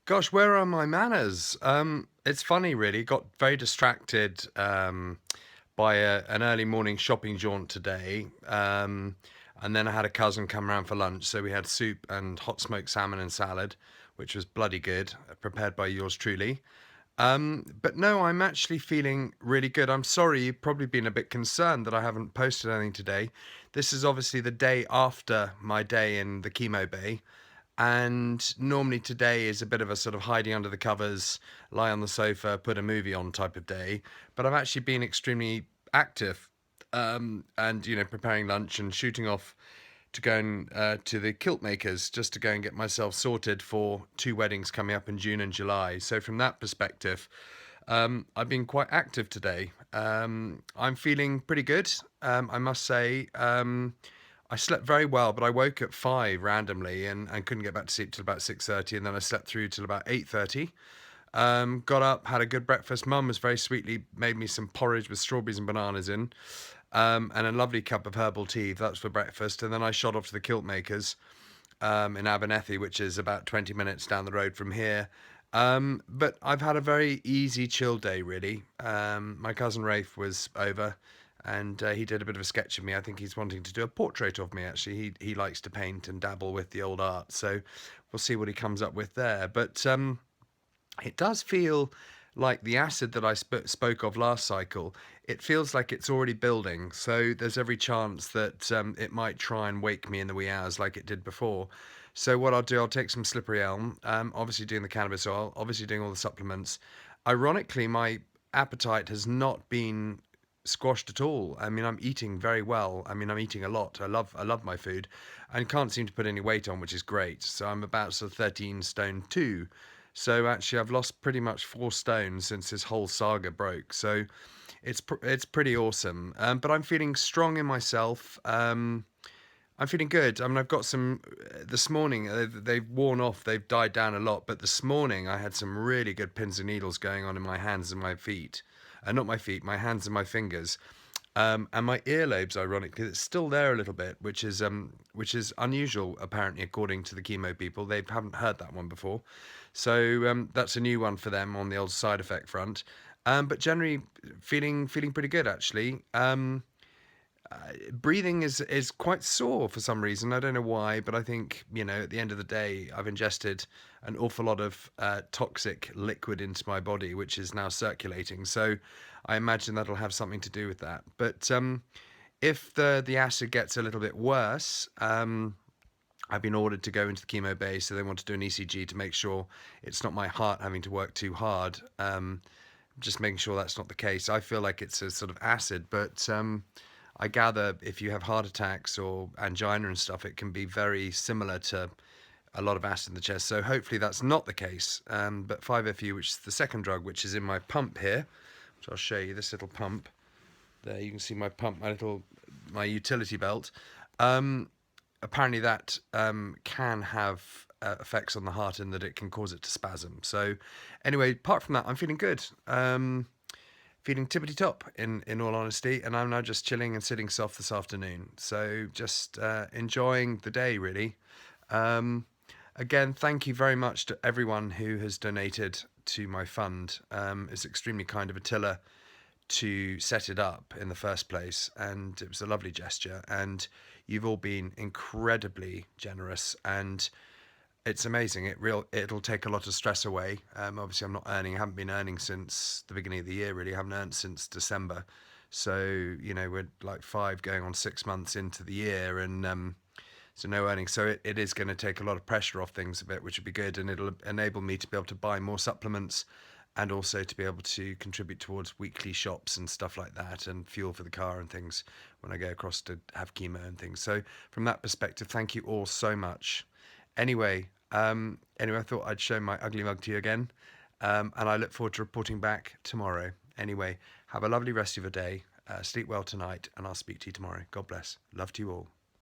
Gosh, where are my manners? It's funny, really. Got very distracted by an early morning shopping jaunt today. And then I had a cousin come around for lunch. So we had soup and hot smoked salmon and salad, which was bloody good, prepared by yours truly. But no, I'm actually feeling really good. I'm sorry, you've probably been a bit concerned that I haven't posted anything today. This is obviously the day after my day in the chemo bay. And normally today is a bit of a sort of hiding under the covers, lie on the sofa, put a movie on type of day. But I've actually been extremely active, and preparing lunch and shooting off to go and to the kilt makers just to go and get myself sorted for two weddings coming up in June and July. So from that perspective, I've been quite active today. I'm feeling pretty good, I must say. I slept very well, but I woke at 5 randomly and couldn't get back to sleep till about 6:30, and then I slept through till about 8:30. Got up, had a good breakfast. Mum was very sweetly made me some porridge with strawberries and bananas in, and a lovely cup of herbal tea. That's for breakfast. And then I shot off to the kilt makers in Abernethy, which is about 20 minutes down the road from here. But I've had a very easy, chill day, really. My cousin Rafe was over, and he did a bit of a sketch of me. I think he's wanting to do a portrait of me, actually. He likes to paint and dabble with the old art, so we'll see what he comes up with there. But it does feel like the acid that I spoke of last cycle. It feels like it's already building, so there's every chance that it might try and wake me in the wee hours like it did before. So what I'll do, I'll take some slippery elm, obviously doing the cannabis oil, obviously doing all the supplements. Ironically, my appetite has not been squashed at all. I mean, I'm eating very well. I mean, I'm eating a lot. I love my food, and can't seem to put any weight on, which is great. So I'm about sort of 13 stone 2. So actually, I've lost pretty much 4 stone since this whole saga broke. So it's pretty awesome. But I'm feeling strong in myself. I'm feeling good. I mean, I've got some this morning. They've worn off. They've died down a lot. But this morning, I had some really good pins and needles going on in my hands and my feet. Not my feet, my hands and my fingers. And my earlobes, ironically, it's still there a little bit, which is unusual apparently, according to the chemo people. They haven't heard that one before, so that's a new one for them on the old side effect front. But generally, feeling pretty good actually. Breathing is quite sore for some reason. I don't know why, but I think at the end of the day, I've ingested an awful lot of toxic liquid into my body, which is now circulating. So I imagine that'll have something to do with that. But if the acid gets a little bit worse, I've been ordered to go into the chemo bay, so they want to do an ECG to make sure it's not my heart having to work too hard. Just making sure that's not the case. I feel like it's a sort of acid, but I gather if you have heart attacks or angina and stuff, it can be very similar to a lot of acid in the chest. So hopefully that's not the case. But 5-FU, which is the second drug, which is in my pump here, which I'll show you, this little pump. There you can see my pump, my utility belt. Apparently that can have effects on the heart in that it can cause it to spasm. So anyway, apart from that, I'm feeling good. Feeling tippity top in all honesty, and I'm now just chilling and sitting soft this afternoon. So just enjoying the day really. Again, thank you very much to everyone who has donated to my fund. It's extremely kind of Attila to set it up in the first place, and it was a lovely gesture, and you've all been incredibly generous, and it's amazing. It'll take a lot of stress away. Obviously I'm not earning, I haven't been earning since the beginning of the year really. I haven't earned since December, so we're like 5 going on 6 months into the year, and so no earnings. So it is going to take a lot of pressure off things a bit, which would be good, and it'll enable me to be able to buy more supplements, and also to be able to contribute towards weekly shops and stuff like that, and fuel for the car and things when I go across to have chemo and things. So from that perspective, thank you all so much. Anyway, I thought I'd show my ugly mug to you again, and I look forward to reporting back tomorrow. Anyway, have a lovely rest of your day. Sleep well tonight, and I'll speak to you tomorrow. God bless. Love to you all.